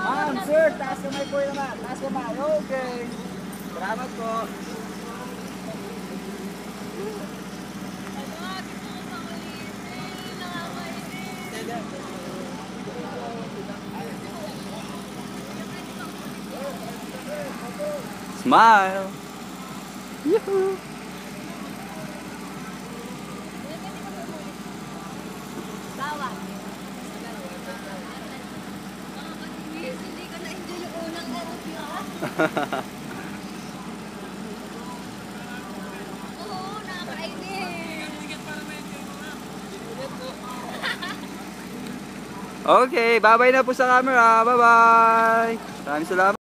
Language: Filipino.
Ma'am, sir, taas kamay po naman. Taas kamay. Okay. Salamat po. Smile. Yoo-hoo. Bawal. Hindi ko na-enjoy yung unang interview. Oo, nakakainis. Okay, bye-bye na po sa camera. Bye-bye. Maraming salamat.